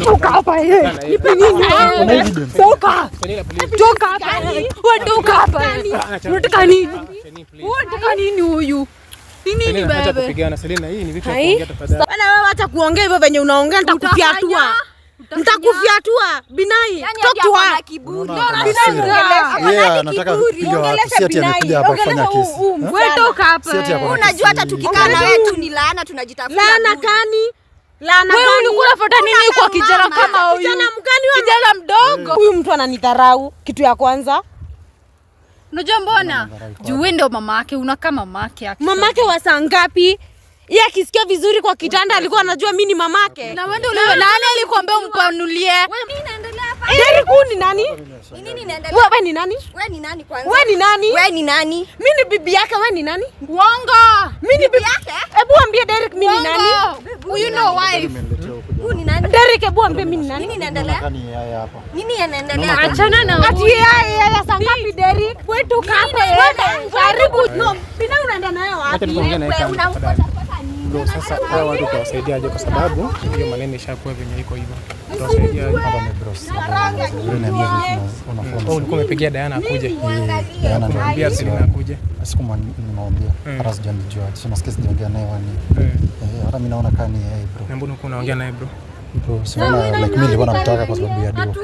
Toka hapa yeye. Nipe nini? Toka. Toka hapa. Wewe toka hapa. Unataka nini? Unataka nini huyu? Nini baba? Kupigana Selina, hii ni vitu vya kuongea tafadhali. Bana wewe acha kuongea hivyo venye unaongea nitakufiatua. Nitakufiatua Binai. Toka. Yeye anataka kupiga watu, si ati amekuja hapa kufanya kesi. Wewe toka hapa. Unajua hata tukikaa na wewe tu ni laana tunajitafuta. Laana gani? Laana gani? Wewe ulikula fuata nini kwa kijana kama huyu? Kijana mgani wewe? Kijana mdogo. Huyu mtu ananidharau kitu ya kwanza. Unajua mbona? Juu wewe ndio mamake, unakaa mamake. Mamake wa saa ngapi? Yeye akisikia vizuri kwa kitanda alikuwa anajua mimi ni mamake. Na wewe ndio nani alikwambia umpanulie? Mimi naendelea hapa. Derek ni nani? Nini naendelea? Wewe ni nani? Wewe ni nani kwanza? Wewe ni nani? Wewe ni nani? Mimi ni bibi yake, wewe ni nani? Uongo. Mimi ni bibi yake? Hebu ambie Derek mimi ni nani? You know wife. Huyu ni nani? Derek hebu ambie mimi ni nani? Nini inaendelea? Nini inaendelea? Achana na ati yeye saa ngapi Derek? Wewe toka hapa yeye. Karibu. No, Bina unaenda nayo wapi? Bro, sasa hawa watu tutawasaidiaje kwa sababu hiyo maneno ishakuwa venye iko hivyo. Tutawasaidiaje hapa bros? Ulikuwa umepigia Diana akuje. Diana ananiambia Selina akuje. Sikuma nimwambia. Hata sijanijua. Sio nasikia sijaongea naye wani. Hata mimi naona kani yeye bro. Na mbona uko unaongea naye bro? Bro, siona like mimi nilikuwa namtaka kwa sababu ya dio.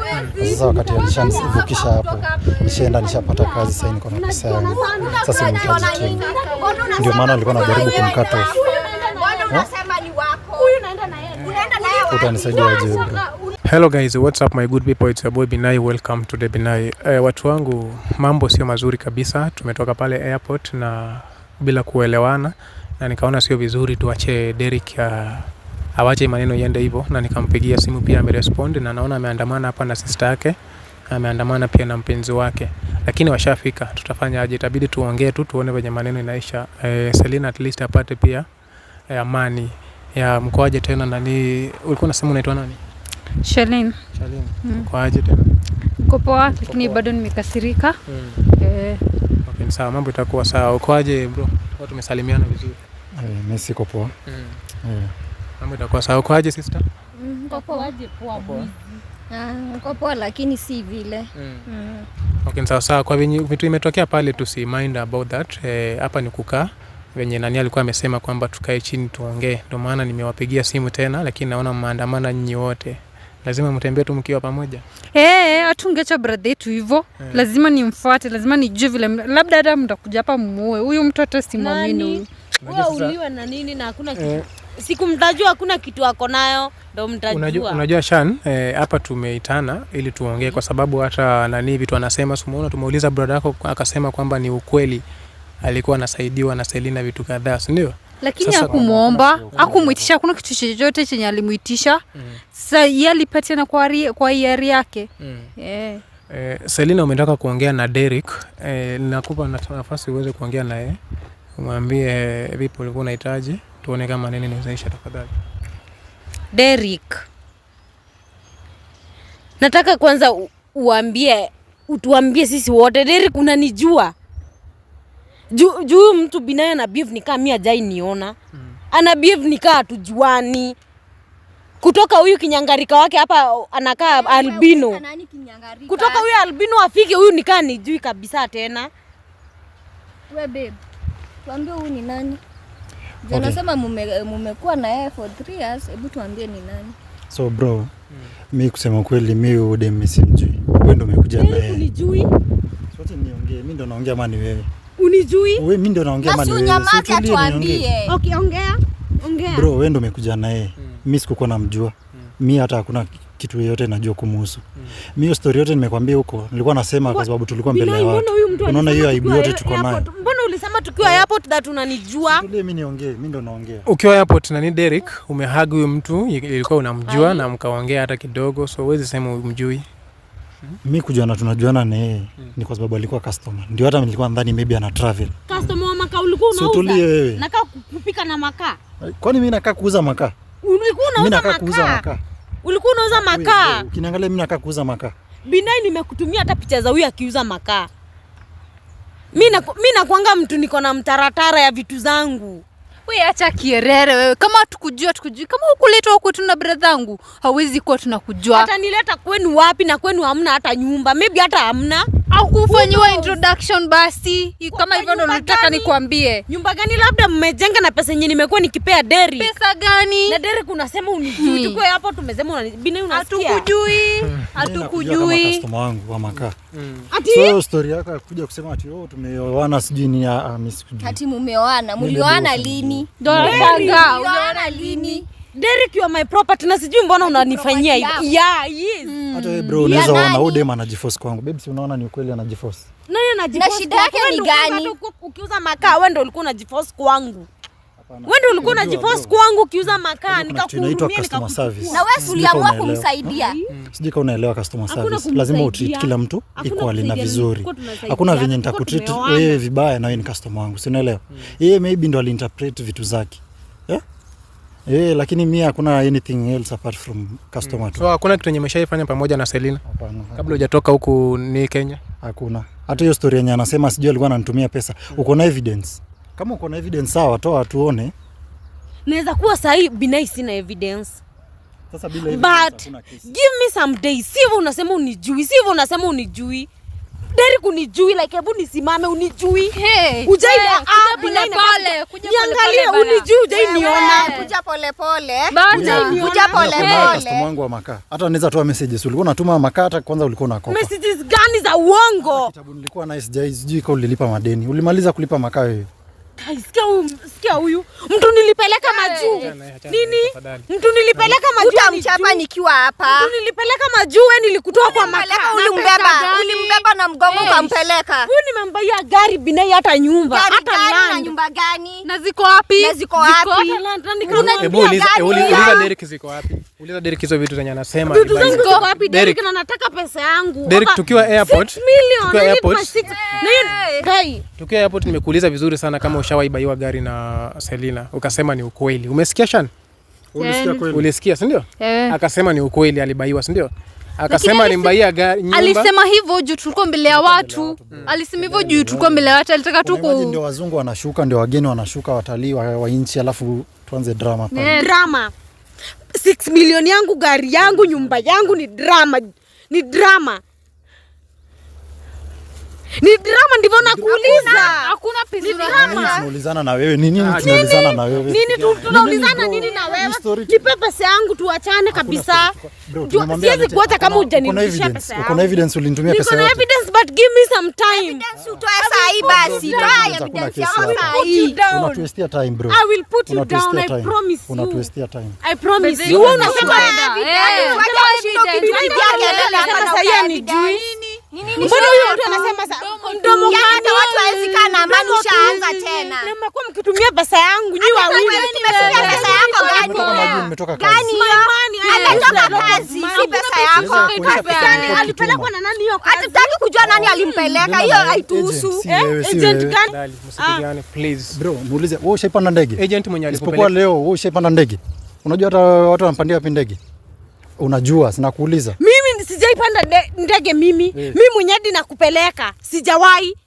Sasa wakati alishanivukisha hapo, nishaenda nishapata kazi sasa niko na pesa yangu. Sasa nimehitaji tena. Ndio maana alikuwa anajaribu kumkata off. Unasema ni wako. Huyu unaenda na yeye. Unaenda na yeye. Utanisaidia aje bro? Hello guys, what's up my good people? It's your boy Binai. Welcome to the Binai. Watu wangu, mambo sio mazuri kabisa. Tumetoka pale airport na bila kuelewana na nikaona sio vizuri tuache Derek awache maneno yende hivyo, na nikampigia simu pia amerespond, na naona ameandamana hapa na sister yake, ameandamana pia na mpenzi wake, lakini washafika. Tutafanya aje? Itabidi tuongee tu tuone venye maneno inaisha. Selina at least apate pia amani ya mkoaje tena. Nani ulikuwa unasema unaitwa nani? Shalin. Mkoaje tena? Niko poa lakini bado nimekasirika. Okay, sawa, mambo itakuwa sawa. Ukoaje bro? Watu tumesalimiana vizuri. Mimi siko poa. Mambo itakuwa sawa. Ukoaje sister? Niko poa. Niko poa lakini si vile. Okay, sawa. Kwa vitu imetokea pale tusi mind about that. Hapa ni kukaa venye nani alikuwa amesema kwamba tukae chini tuongee. Ndio maana nimewapigia simu tena, lakini naona maandamana nyinyi wote. Lazima mtembee tu mkiwa pamoja. Atungecha brother yetu hivyo. Lazima nimfuate, lazima nijue vile, labda hata mtakuja hapa muue. Huyu mtoto simwamini huyu. Wewe uliwa na nini na hakuna kitu. Siku mtajua hakuna kitu ako nayo, ndio mtajua. Unajua Shan, hapa tumeitana ili tuongee kwa sababu hata nani vitu anasema, umeona tumeuliza brother yako akasema kwamba ni ukweli alikuwa anasaidiwa na Selina vitu kadhaa, si ndio? Lakini hakumuomba, hakumuitisha, kuna kitu chochote chenye alimuitisha. Sasa yeye alipatia kwa hiari yake. Selina umetaka kuongea na Derek, nakupa nafasi uweze kuongea naye. Umwambie vipi ulikuwa unahitaji, tuone kama nini inaisha tafadhali. Derek, nataka kwanza utuambie sisi wote. Derek, unanijua? Juu mtu Binai na behave nikaa mimi hajai niona. Ana behave nikaa hatujuani. Kutoka huyu kinyangarika wake hapa anakaa albino. Kutoka huyu albino afike huyu nikaa nijui kabisa tena. Wewe babe, tuambie huyu ni nani? Je, unasema mmekuwa na yeye for 3 years, hebu tuambie ni nani? So bro, mimi kusema kweli mimi udem simjui. Wewe ndio umekuja na yeye. Unijui? Sote niongee, mimi ndio naongea mani wewe. Unijui? Wewe mimi ndio naongea mani wewe. Nyamaza tuambie. Okay, ongea. Bro, wewe ndio umekuja na yeye. Mimi sikukuwa namjua. Mimi hata hakuna kitu yote najua kumhusu. Mimi hiyo story yote nimekwambia huko. Nilikuwa nasema kwa sababu tulikuwa mbele ya watu. Unaona hiyo aibu yote tuko nayo. Mbona ulisema tukiwa airport that unanijua? Mimi niongee, mimi ndo naongea. Ukiwa airport na ni Derek, umehag huyo mtu, ilikuwa unamjua na mkaongea hata kidogo, so huwezi sema umjui. Mimi kujuana tunajuana na yeye ni kwa sababu alikuwa customer. Ndio hata nilikuwa nadhani maybe ana travel. Customer wa makaa ulikuwa unauza? So tulie wewe. Nakaa kupika na makaa. Kwani mimi nakaa kuuza makaa? Ulikuwa unauza makaa? Mimi nakaa kuuza makaa. Ulikuwa unauza makaa? Ukiniangalia mimi nakaa kuuza makaa. Binai nimekutumia hata picha za huyu akiuza makaa. Mimi nakuanga mtu niko na mtaratara ya vitu zangu. Wewe acha kierere wewe. Kama tukujua. Kama ukuletwa huko tuna brother yangu, hauwezi kuwa tunakujua. Hata nileta kwenu wapi na kwenu hamna hata nyumba. Maybe hata hamna. Au kufanywa introduction basi. Kama hivyo ndo nataka nikwambie. Nyumba gani labda mmejenga na pesa yenyewe nimekuwa nikipea Derek? Pesa gani? Na Derek unasema unijui. Tuko hapo tumesema Binai unasikia. Hatukujui. Customer wangu wa makaa. So story yako ya kuja kusema ati tumeoana sijui ni ati mumeoana. Mlioana lini? Ndio nashangaa. Uliona lini? Derek, you are my property na sijui mbona unanifanyia hivi. Yeah, yes. Hata wewe bro unaweza ona udem anajiforce kwangu. Baby si unaona ni ukweli anajiforce. Nani anajiforce? Na shida yake ni gani? Ukiuza makaa wewe ndio ulikuwa unajiforce kwangu. Wewe ndio ulikuwa unajiforce kwangu ukiuza makaa nikakuhurumia customer service. Na wewe uliamua kumsaidia. Sijui kama unaelewa customer service. Lazima utreat kila mtu equally na vizuri. Hakuna venye nitakutreat wewe vibaya na wewe ni customer wangu. Si unaelewa? Yeye maybe ndo alinterpret vitu zake. Lakini mimi hakuna anything else apart from customer. So hakuna kitu yenye umeshaifanya pamoja na Selina? Hapana. Kabla hujatoka huku ni Kenya? Hakuna. Hata hiyo story yenye anasema sijui alikuwa ananitumia pesa. Uko na evidence? Kama uko na evidence sawa, toa tuone. Naweza kuwa sahi Binai sina evidence. Sasa bila evidence hakuna kesi. Give me some days. Sivyo unasema unijui. Derek unijui, like hebu nisimame unijui. Ujai Binai pale. Niangalie unijui, ujai niona. Kuja pole pole. Kuja pole pole. Customer wangu wa makaa. Hata unaweza toa messages. Ulikuwa unatuma makaa hata kwanza ulikuwa unakopa. Messages gani za uongo? Kitabu nilikuwa nice jai sijui kama ulilipa madeni. Ulimaliza kulipa makaa wewe. Sikia huyu. Mtu nilipeleka majuu. Nini? Mtu nilipeleka majuu. Utamchapa nikiwa hapa. Mtu nilipeleka majuu wewe nilikutoa kwa makaa. Ulimbeba na mgongo kampeleka. Huyu nimembaia gari Binai hata nyumba. Hata land. Na nyumba gani? Na ziko wapi? Hebu uliza Derek ziko wapi? Uliza Derek hizo vitu zenye anasema. Vitu zangu ziko wapi? Derek na nataka pesa yangu. Derek tukiwa airport. Tukiwa airport nimekuuliza vizuri sana kama ushawahi baiwa gari na Selina. Ukasema ni ukweli. Umesikia Shan? Ulisikia kweli? Ulisikia, si ndio? Akasema ni ukweli alibaiwa, si ndio? Akasema alimbaia gari nyumba. Alisema hivyo juu tulikuwa mbele ya watu. Alisema hivyo juu tulikuwa mbele ya watu. Alitaka tu ndio wazungu wanashuka, ndio wageni wanashuka, watalii wa nchi, alafu tuanze drama pale. Drama. 6 million yangu, gari yangu, nyumba yangu ni drama. Ni drama ndivyo nakuuliza. Hakuna pesa. Tunaulizana na wewe. Nini tunaulizana na wewe? Nini tunaulizana nini na wewe? Nipe pesa yangu tuachane kabisa. Siwezi kuacha kama hujanirudishia pesa yangu. Uko na evidence ulinitumia pesa yangu? Niko na evidence but give me some time. Evidence utoe saa hii basi. Toa evidence yako saa hii. Unatuestia time bro. I will put you down, I promise you. Unatuestia time. I promise you. Wewe unasema mbona huyu mtu anasema mdomo gani? Watu hawezekana na amani ushaanza tena. Nimekuwa mkitumia pesa yangu nyi wawili. Nimetumia pesa yako gani? Nimetoka kazi. Gani hiyo? Ametoka kazi, si pesa yako. Alipelekwa na nani hiyo kazi? Hatutaki kujua nani alimpeleka. Hiyo haituhusu. Agent gani? Msipigane please. Bro, muulize wewe ushaipanda ndege? Agent mwenye alipopeleka. Isipokuwa leo wewe ushaipanda ndege? Unajua hata watu wanapandia wapi ndege? Unajua, sina kuuliza. Mimi sijaipanda ndege mimi. Mimi mwenyewe nakupeleka. Sijawahi.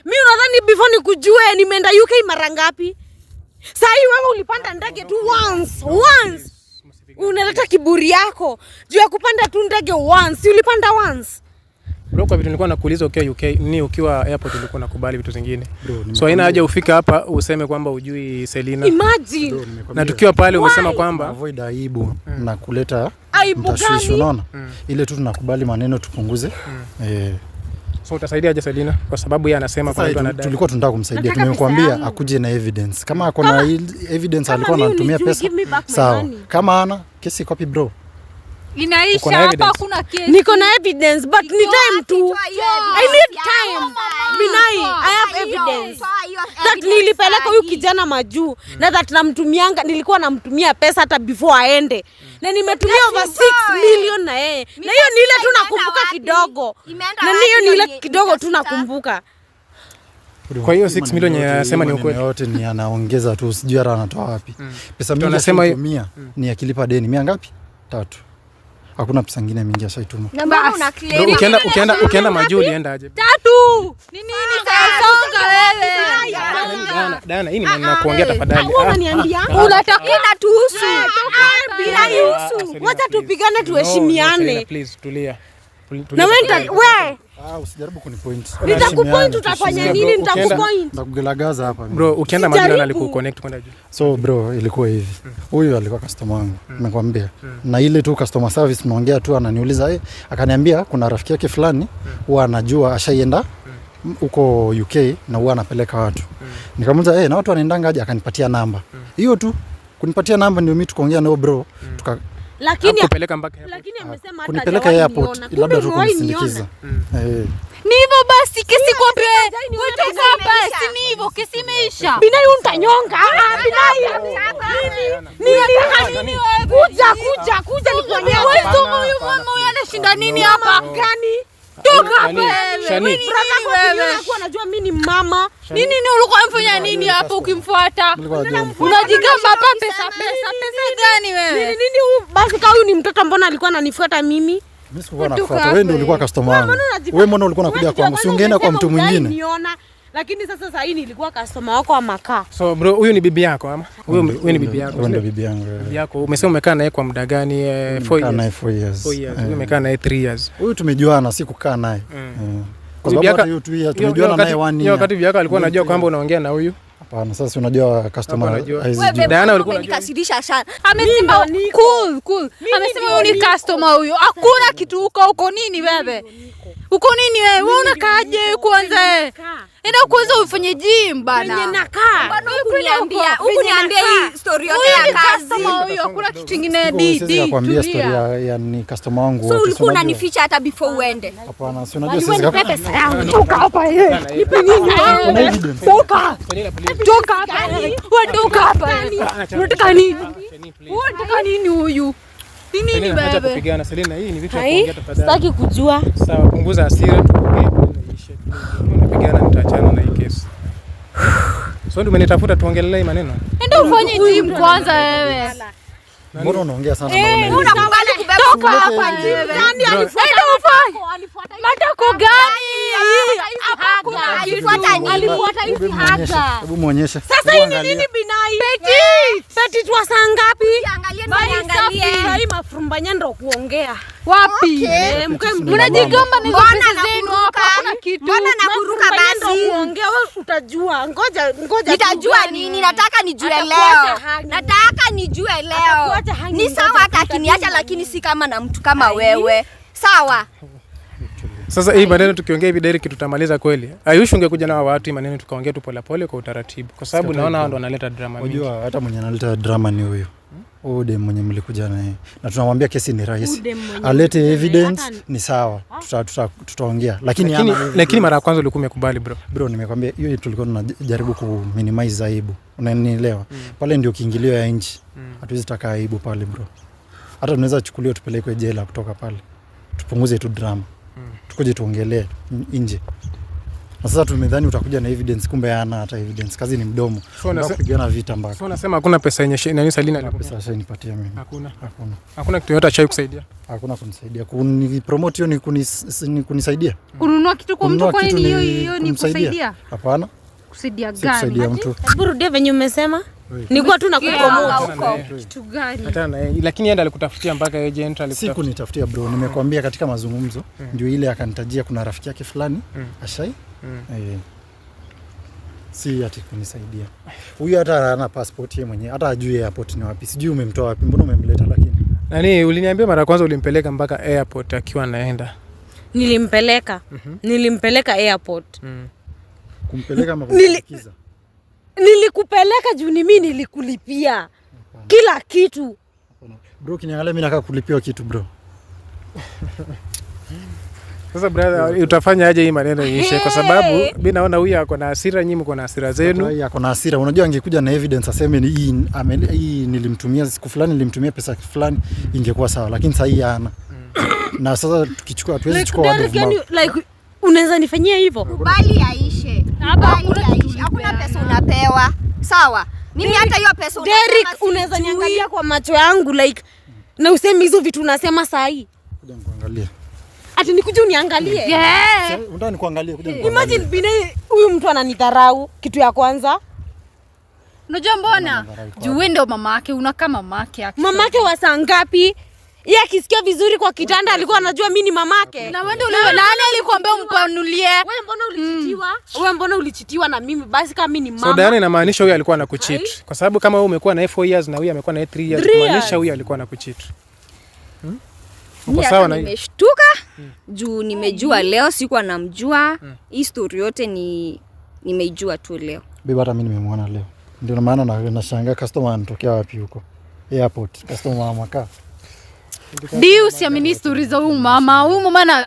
Mimi unadhani before nikujue nimeenda UK mara ngapi? Sasa wewe ulipanda ndege tu once. Unaleta kiburi yako. Juu ya kupanda tu ndege once. Ulipanda once. Bro, kwa vitu nilikuwa nakuuliza ukiwa UK, ni ukiwa airport ulikuwa nakubali vitu zingine. So haina haja ufika hapa useme kwamba ujui Selina. Imagine. Na tukiwa pale umesema kwamba avoid aibu na kuleta aibu gani? Unaona? Ile tu tunakubali maneno tupunguze. So utasaidia aje Selina kwa sababu yeye anasema kwa mtu anadai. Tulikuwa tunataka kumsaidia, tumemwambia akuje na evidence. Kama ako na evidence alikuwa anatumia pesa. Sawa. Kama ana kesi copy bro. Inaisha hapa kuna kesi. Niko na evidence but ni time tu. I need time. Binai, I have evidence. That nilipeleka huyu kijana majuu na that nilikuwa namtumia pesa hata before aende. Na nimetumia over 6 million na yeye. Na hiyo ni ile tu nakumbuka kidogo. Na hiyo ni ile kidogo tu nakumbuka. Kwa hiyo 6 million yanasema ni ukweli. Yote ni anaongeza tu, sijui hata anatoa wapi. Pesa mingi anasema 100 ni akilipa deni. 100 ngapi? 3. Hakuna pesa nyingine mingi ashaituma. Na mbona una claim? Ukienda majuu ulienda aje? 3. Ni nini sasa songa wewe? Dana, hii ni maneno kuongea tafadhali. Unaniambia Unataka inatuhusu. bila yusu. Wacha tupigane tuheshimiane. Please tulia. Na wewe Usijaribu kunipoint. nitakupoint utafanya nini? Nitakupoint. Ndakugelagaza hapa. Bro, ukienda madina alikuconnect kwenda juu. So bro, ilikuwa hivi. Huyu alikuwa customer wangu. Nimekwambia. Na ile tu customer service tunaongea tu ananiuliza akaniambia kuna rafiki yake fulani huwa anajua ashaienda huko UK na huwa anapeleka watu. Nikamuuliza na watu wanaendanga aje? Akanipatia namba. Hiyo tu. Kunipatia namba ndio mimi tukaongea nao bro. Lakini kupeleka mpaka hapo. lakini amesema hata kunipeleka airport labda tu kunisindikiza. Ni hivyo basi kesi kwa pe. Kutoka hapa si ni hivyo kesi imeisha. Binai untanyonga. Binai. Nini wewe? Kuja nikuonyeshe. Wewe huyu mama huyu anashinda nini hapa? Gani? Toka hapa Shani. wewe. Wewe unajua mimi ni mama. Nini ulikuwa unafanya nini hapa ukimfuata? Unajigamba hapa pesa gani wewe? Nini basi kama huyu ni mtoto mbona alikuwa ananifuata mimi? Mimi sikuwa nafuata. Wewe ndio ulikuwa customer wangu. Wewe mbona ulikuwa unakuja kwangu? Si ungeenda kwa mtu mwingine? Lakini sasa hii nilikuwa customer wako wa makaa. So bro, huyu ni bibi yako ama? Huyu ni bibi yako. Huyu ndio bibi yangu. Bibi yako. Umesema umekaa naye kwa muda gani? 4 years. 4 years. Huyu umekaa naye 3 years. Huyu tumejuana, si kukaa naye. Kwa sababu hata hiyo tu tumejuana naye 1 year. Wakati bibi yako alikuwa anajua kwamba unaongea na huyu? Hapana, sasa unajua customer Diana ulikuwa unajua. Nikasirisha sana. Amesema cool. Amesema huyu ni customer huyu. Hakuna kitu huko nini wewe? Uko nini wewe? Wewe unakaaje kwanza? Enda kwanza ufanye gym bana. Kwenye nakaa. Bado ukuniambia hii story yote ya kazi. Huyu hakuna kitu kingine Sisi kuambia story ya ni customer wangu. So ulikuwa unanificha hata before uende. Hapana, si unajua sisi pesa yangu. Toka hapa yeye. Nipe nini? Una evidence. Toka hapa. Unataka nini? Unataka nini huyu? Nini Acha bebe? kupigana Selina, hii ni vitu vya kuongea tafadhali. Sitaki kujua. Sawa, punguza hasira tuongee iishe. Unapigana nitaachana na hii kesi. So ndio umenitafuta tuongelee maneno. Enda ufanye gym kwanza wewe. Mbona unaongea sana na Unakubali kubeba Toka hapa wewe. Nani Enda ufanye. Matako gani? Alifuata nini? Alifuata hizi haga. Hebu muonyeshe. Sasa hii ni nini Binai? Petit wa saa ngapi? Angalie. Hii mafrumbanya ndo kuongea. Wapi? Mnajigamba na pesa zenu hapa kuna kitu. Mbona nakuruka basi? Kuongea wewe utajua. Ngoja. Nitajua nini? Nataka nijue leo. Ni sawa hata akiniacha lakini si kama na mtu kama wewe. Sawa. Sasa hii maneno tukiongea hivi Derek tutamaliza kweli. Ayush ungekuja na watu hii maneno tukaongea tu pole kwa utaratibu. Kwa sababu naona hao ndo wanaleta drama mingi. Unajua hata mwenye analeta drama ni huyo. Huyo dem mwenye mlikuja naye. Na tunamwambia kesi ni rahisi. Alete evidence ni sawa. Tutaongea. Lakini mara ya kwanza ulikuwa umekubali bro. Bro, nimekwambia hiyo tulikuwa tunajaribu ku minimize aibu. Unanielewa? Pale ndio kiingilio ya nchi. Hatuwezi taka aibu pale bro. Hata tunaweza chukuliwa tupelekwe jela kutoka pale. Tupunguze tu drama. Tukuje tuongelee nje. Na sasa tumedhani utakuja na evidence, kumbe hana hata evidence. Kazi ni mdomo. Tunapigana vita mpaka. So unasema hakuna pesa yenye nani Selina alikupa? Pesa sasa nipatia mimi. Hakuna kitu yote achai kusaidia. Hakuna kunisaidia. Kunipromote hiyo ni kunisaidia. Kununua kitu kwa mtu, kwa nini hiyo ni kusaidia? Hapana. Kusaidia gani? Kusaidia mtu. Burudia venye umesema. Nilikuwa tu nakupromote. Kitu gani? Hata na yeye, lakini yeye alikutafutia mpaka agent alikutafutia. Siku nitafutia bro, nimekwambia katika mazungumzo ndio ile akanitajia kuna rafiki yake fulani ashai. Si ati kunisaidia. Huyu hata hana passport yeye mwenyewe, hata ajui airport ni wapi. Sijui umemtoa wapi, mbona umemleta lakini. Nani uliniambia mara kwanza ulimpeleka mpaka airport akiwa anaenda. Nilimpeleka airport. Kumpeleka ama kumsindikiza? Nilikupeleka juu ni mimi nilikulipia kila kitu. Bro, kiniangalia mimi nataka kulipiwa kitu bro. Sasa brother, utafanya aje hii maneno iishe? Kwa sababu mimi naona huyu ako na hasira, nyinyi mko na hasira zenu. Yeye ako na hasira. Unajua angekuja na evidence aseme hii nilimtumia siku fulani, nilimtumia pesa fulani, ingekuwa sawa, lakini sasa hii hana. Na sasa tukichukua tuwezi chukua word of mouth. Like unaweza nifanyia hivyo? Kubali aishe. Hakuna pesa unapewa. Sawa. Mimi hata hiyo pesa Derek, unaweza niangalia kwa macho yangu like na useme hizo vitu unasema saa hii. Kuja nikuangalia. Ati nikuje uniangalie? Yeah. Unataka nikuangalie kuja. Imagine Binai huyu mtu ananidharau kitu ya kwanza. Unajua mbona? Juu wewe ndio mamake, unakaa mamake. Mamake wa saa ngapi? Yeye akisikia vizuri kwa kitanda alikuwa anajua mimi ni mamake. Na wewe ndio nani alikwambia umpanulie? Wewe mbona ulichitiwa? Wewe mbona ulichitiwa na mimi? Basi kama mimi ni mama. So Diana inamaanisha huyu alikuwa anakucheat. Kwa sababu kama wewe umekuwa na 4 years na huyu amekuwa na 3 years, kumaanisha huyu alikuwa anakucheat. Uko sawa na hiyo? Nimeshtuka juu nimejua leo, sikuwa namjua. Hii story yote nimeijua tu leo. Bibi hata mimi nimemwona leo. Ndio maana nashangaa customer anatokea wapi huko airport, customer amakaa. Ndio siamini story za huyu mama. Huyu mama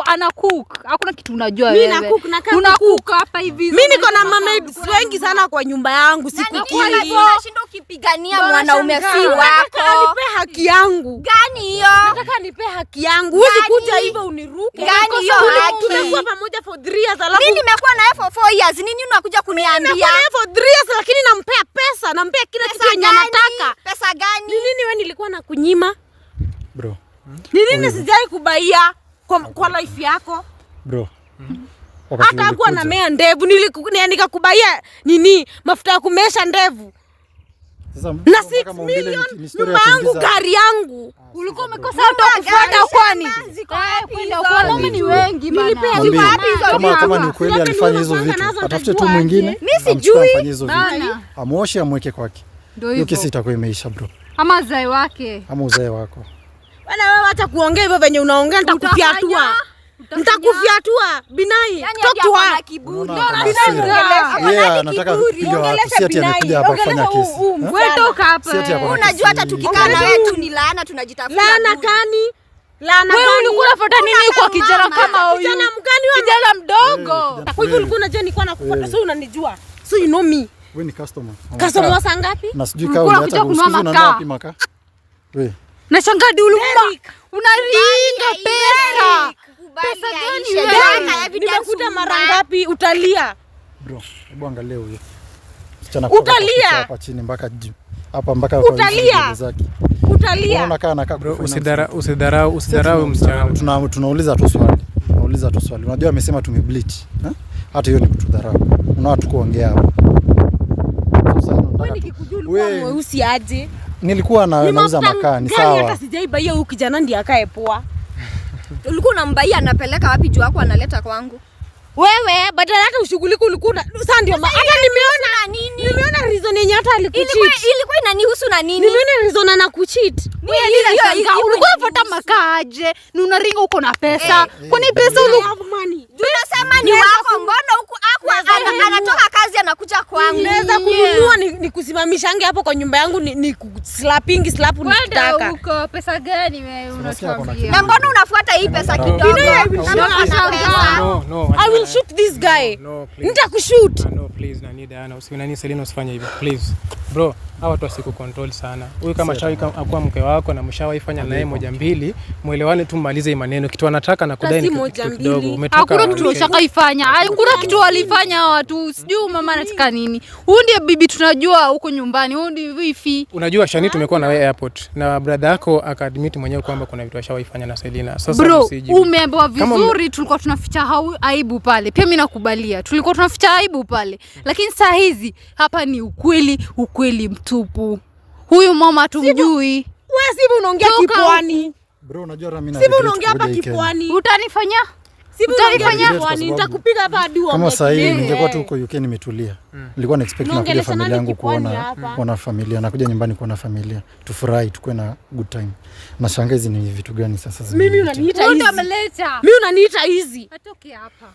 anacook. Hakuna kitu unajua wewe. Mimi nacook na kama unacook hapa hivi. Mimi niko na mamaids wengi sana kwa nyumba yangu siku kili. Unashinda ukipigania mwanaume si wako. Nipe haki yangu. Gani hiyo? Nataka nipe haki yangu. Huwezi kuja hivyo uniruke. Gani hiyo haki? Tumekuwa pamoja for 3 years alafu mimi nimekuwa naye for 4 years. Nini unakuja kuniambia? Nimekuwa naye for 3 years lakini nampea pesa, nampea kila kitu yenye anataka. Pesa gani? Ni nini wewe nilikuwa nakunyima? Bro. Ni nini sijai kubaia kwa life yako? Bro. Hata hakuwa na mea ndevu nikakubaia nini mafuta ya kumesha ndevu. Sasa na 6 million nyumba yangu, gari yangu. Ulikuwa umekosa hata kufuata kwani? Kwenda kwa wanaume ni wengi bana. Kama ni ukweli alifanya hizo vitu, atafute tu mwingine. Mimi sijui. Amwoshe amweke kwake. Hiyo kesi itakuwa imeisha bro. Ama uzai wake. Ama uzai wako. Bana wewe acha kuongea hivyo venye unaongea, nitakufiatua. Nitakufiatua Binai. Toka yeye anataka kupiga watu, si ati amekuja hapa kufanya kesi. Wewe toka hapa. Unajua hata tukikaa na wewe tu ni laana tunajitafuta. Laana gani? Laana gani? Wewe ulikuwa unafuata nini kwa kijana kama huyu? Kijana mgani wewe? Kijana mdogo. Kwa hivyo ulikuwa unajua nilikuwa nakufuata, so unanijua. So you know me. Wewe ni customer. Customer wa saa ngapi? Na sijui kama uliacha kusikiza na wapi maka. Wewe. Nashangaa ulikuwa unaringa pesa. Pesa gani wewe? Nimekuta mara ngapi utalia? Bro, hebu angalia huyo. Msichana utalia hapa chini mpaka juu. Hapa mpaka utalia. Utalia. Unaona kana bro, usidharau msichana. Tunauliza tu swali. Tunauliza tu swali. Unajua amesema tumebleach. Hata hiyo ni kutudharau. Unaona tu kuongea hapo. Wewe nikikujua ulikuwa mweusi aje? Nilikuwa nauza makaa, ni sawa. Hata sijaibaia huyu kijana ndiye akae poa. Ulikuwa unambaia anapeleka wapi juu wako analeta kwangu? Wewe badala hata ushughulike ulikuwa sasa ndio hata nimeona nini? Nimeona reason yenye hata alikucheat. Ilikuwa inanihusu na nini? Nimeona reason anakucheat. Ulikuwa unafuata makaaje? Ni unaringa uko na pesa. Kwani pesa tunasema ni wako, mbona huku anatoka kazi anakuja kwangu? Naweza kununua nikusimamishange hapo kwa nyumba yangu ni slapping slap unataka. Uko pesa gani wewe unatuambia? Na mbona unafuata hii pesa kidogo? No. I will shoot this guy. Nitakushoot. No, please na need Diana. Usinani Selina usifanye hivyo. Please. Bro, hawa watu wasiku control sana. Huyu kama shawi akuwa mke wako na mshawahi fanya naye moja mbili, muelewane tu mmalize hii maneno. Kitu anataka na kudai ni kitu kidogo. Umetoka. Hakuna kitu ushakaifanya. Hakuna kitu walifanya watu. Sijui mama anataka nini. Huyu ndiye bibi tunajua huko nyumbani. Huyu ndiye wifi. Unajua Shani tumekuwa na wewe airport na brother yako akaadmit mwenyewe kwamba kuna vitu ashawahi fanya na Selina. Sasa bro, umeambiwa vizuri tulikuwa tunaficha aibu pale. Pia mimi nakubalia. Tulikuwa tunaficha aibu pale. Lakini saa hizi hapa ni ukweli mtupu. Huyu mama tumjui. Wewe sibu unaongea kipwani. Bro, unajua Ramina. Sibu unaongea hapa kipwani. Utanifanya? Sibu unaongea kipwani. Nitakupiga hapa hadi uone. Kama sasa hivi ningekuwa tu huko UK nimetulia. Nilikuwa na expect na kuja familia yangu kuona familia, na kuja nyumbani kuona familia. Tufurahi, tukue na good time. Na shangazi ni vitu gani sasa mimi unaniita hizi? Mimi unaniita hizi. Atoke hapa.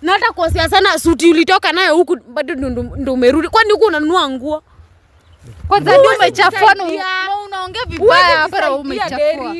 Na hata kwa sana suti ulitoka nayo huku bado ndo umerudi. Kwani huko unanunua nguo? Kwanza ndio umechafua na unaongea vibaya hapa na umechafua.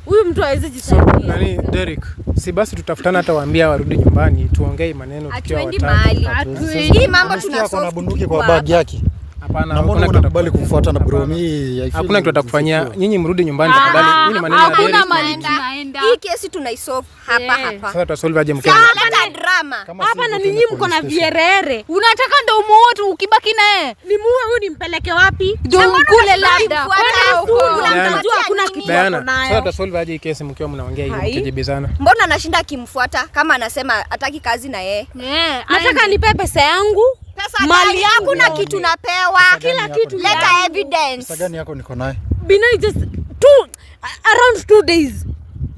Huyu mtu hawezi jisaidia. Nani Derek? Si basi tutafutana hata waambia warudi nyumbani tuongee maneno tukiwa watatu. Hii mambo tunasoma. Kuna bunduki kwa bag yake. Hapana, na mbona unakubali kumfuata na bro? Mimi hakuna kitu atakufanyia. Nyinyi mrudi nyumbani tafadhali. Nyinyi maneno ya Derek. Hakuna mali tunaenda. Hii kesi tunaisolve hapa. Sasa tutasolve aje mkenya? Hapa drama. Hapa na ninyi mko na vierere. Unataka ndo umuoe tu ukibaki naye? Ni muue huyu nimpeleke wapi? Ndio kule labda. Unamjua hakuna kitu Diana, nayo. sasa tutasolve aje kesi mkiwa mnaongea hivi mkijibizana? Mbona anashinda akimfuata kama anasema hataki kazi na yeye? Nataka nipe pesa yangu. Mali yako na kitu napewa. Kila kitu. Leta evidence. Pesa gani yako niko naye? Binai just around 2 days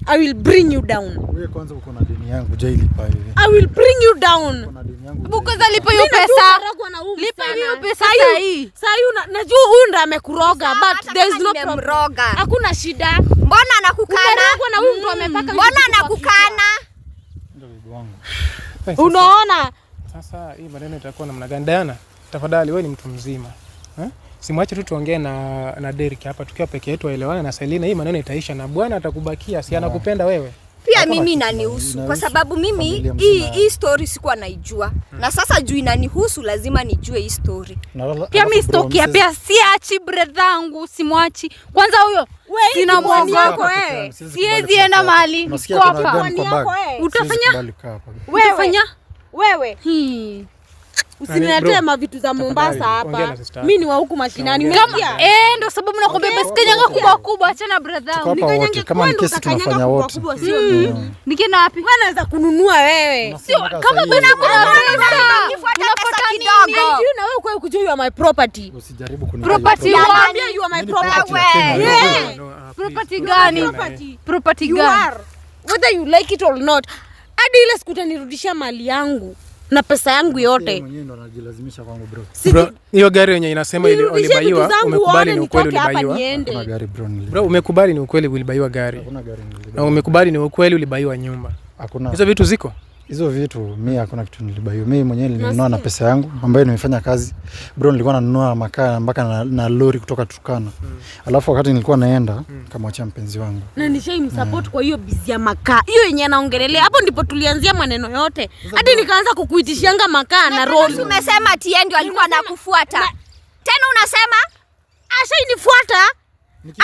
I will bring you down. Wewe kwanza uko na deni yangu jailipa hivi. I will bring you down. Uko na deni yangu. Bukoza lipa hiyo pesa. Lipa hiyo pesa sahi. Sasa najua huyu ndo amekuroga but there is no problem. Hakuna shida. Mbona anakukana? Na huyu mtu amepaka. Mbona anakukana? Ndio bibi wangu. Unaona? Sasa hii maneno itakuwa namna gani? Diana, tafadhali wewe ni mtu mzima. Simwache tu tuongee na Derek hapa tukiwa peke yetu waelewane na Selina. Hii maneno itaisha na bwana atakubakia, si anakupenda wewe. Pia mimi inanihusu kwa sababu mimi hii story sikuwa naijua. Na sasa juu inanihusu lazima nijue hii story. Pia mimi stokia pia siachi brethangu, simwachi. Kwanza huyo sina mwani wako wewe. Siwezi enda mahali kwa hapa. Utafanya? Wewe. Usiniletee mavitu za Mombasa hapa. Mimi ni wa huku mashinani. Ndio sababu nakwambia basi kanyanga kubwa kubwa, achana brethangu. Nikanyanga kama ni kesi tunafanya wote. Nikienda wapi? Wewe unaweza kununua wewe. Sio kama bwana kuna pesa. Unafuata nini? Na wewe kwa kujua my property. Usijaribu property nakwambia you are my property. Property gani? Property You gani? are. Whether you like it or not. Hadi ile siku utanirudishia mali yangu na pesa yangu yote. Mwenyewe ndo anajilazimisha kwangu bro. Bro, hiyo gari yenye inasema ile ulibaiwa, umekubali ni ukweli ulibaiwa? Kuna gari bro nilibaiwa. Bro, umekubali ni ukweli ulibaiwa gari? Hakuna gari nilibaiwa. Na umekubali ni ukweli ulibaiwa nyumba? Hakuna. Hizo vitu ziko? Hizo vitu mimi hakuna kitu nilibaiwa. Mimi mwenyewe nilinunua na pesa yangu ambayo nimefanya kazi. Bro, nilikuwa nanunua makaa mpaka na lori kutoka Turkana. Alafu wakati nilikuwa naenda nikamwachia mpenzi wangu. Na nishaimsupport kwa hiyo bizi ya makaa. Hiyo yenye anaongelelea hapo ndipo tulianzia maneno yote. Hadi nikaanza kukuitishianga makaa na roll. Umesema tie ndio alikuwa anakufuata. Tena unasema ashainifuata.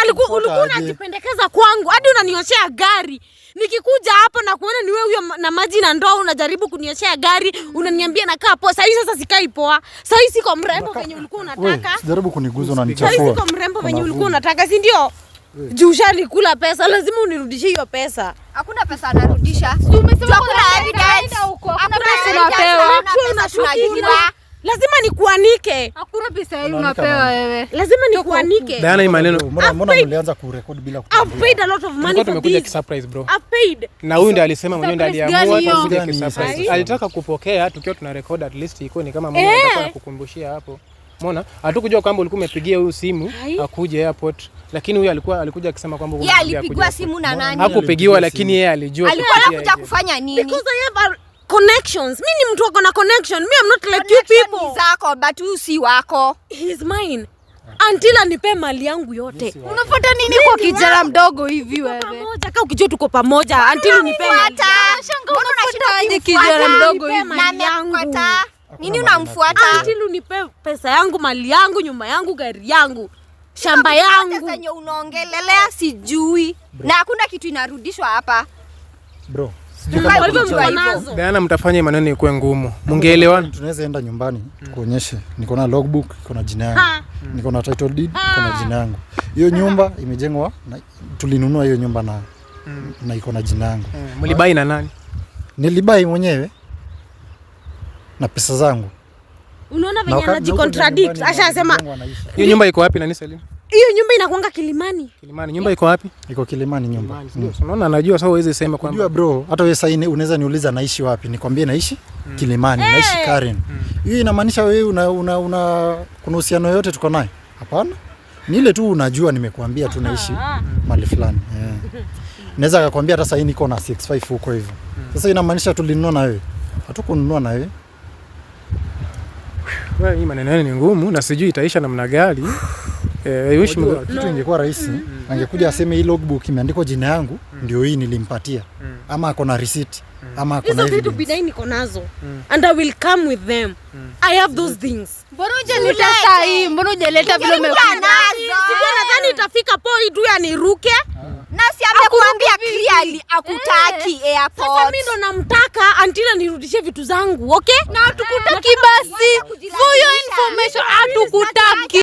Ulikuwa unajipendekeza kwangu. Hadi unanioshea gari. Nikikuja hapo na kuona ni wewe huyo na maji na ndoo unajaribu kunioshea gari, unaniambia nakaa poa. Sasa sikai poa. Sasa siko mrembo venye ulikuwa unataka. Usijaribu kuniguza unanichafua. Sasa siko mrembo venye ulikuwa unataka, si ndio? Juu shalikula pesa, lazima unirudishie hiyo pesa. Hakuna pesa anarudisha. Umesema kuna evidence huko. Hakuna pesa unapewa. Unashukuru. Lazima nikuanike. Hakuna pesa hii unapewa wewe. Lazima nikuanike. Diana, hii maneno mbona mlianza kurekodi bila kutuambia? I've paid a lot of money for tumekuja this. Surprise bro. I've paid. Na huyu ndiye alisema mwenyewe ndiye aliamua kuja surprise. Alitaka kupokea tukiwa tuna record at least iko ni kama mmoja atakuwa anakukumbushia hapo. Umeona? Hatukujua kwamba ulikuwa umepigia huyu simu akuje airport. Lakini huyu alikuja akisema kwamba yeye alipigwa simu na nani? Hakupigiwa, lakini yeye alijua. Alikuwa anakuja kufanya nini? Because I have connections. Mimi ni mtu wako na connection. Me I'm not like you people. Zako but you si wako. He is mine. Until anipe mali yangu yote. Unafuata nini kwa kijana mdogo hivi wewe? Pamoja kama ukijua tuko pamoja until unipe mali. Mbona unashinda kijana mdogo hivi? Mali yangu. Nini unamfuata? Until unipe pesa yangu, mali yangu, nyumba yangu, gari yangu, shamba yangu. Zenye unaongelelea sijui. Na hakuna kitu inarudishwa hapa. Bro. Diana, mtafanya maneno ikuwe ngumu. Mungeelewana. Tunaweza enda nyumbani tukuonyeshe. Niko na logbook, iko na jina yangu. Niko na title deed, iko na jina yangu. Hiyo nyumba imejengwa na tulinunua hiyo nyumba na iko na jina yangu. Mlibai na nani? Nilibai mwenyewe na pesa zangu. Unaona venye anajicontradict. Ashasema hiyo nyumba iko wapi nani Salim? Hiyo nyumba inakuanga Kilimani. Kilimani. Nyumba iko wapi? Iko Kilimani nyumba. Unaona anajua sasa huwezi sema kwamba. Unajua bro, hata wewe sasa unaweza niuliza naishi wapi? Nikwambie naishi Kilimani, naishi Karen. Hiyo inamaanisha wewe una kuna uhusiano yote tuko naye? Hapana. Ni ile tu unajua nimekuambia tu naishi mahali fulani. Naweza kukuambia hata sasa niko na 65 huko hivyo. Sasa inamaanisha tulinunua na wewe. Hatukununua na wewe. Wewe hii maneno ni ngumu na sijui itaisha namna gani. Kitu ingekuwa rahisi, angekuja aseme hii logbook imeandikwa jina yangu, ndio hii nilimpatia. Ama ako na receipt. Ama kuna hizo vitu Binai niko nazo. And I will come with them. I have those things. Mbona hujaleta sahi? Mbona hujaleta vile umekuja? Sikuwa nadhani itafika point tu aniruke. Na si amekuambia clearly akutaki airport. Sasa mimi ndo namtaka until anirudishie vitu zangu, okay? Na hatukutaki basi. For your information, hatukutaki.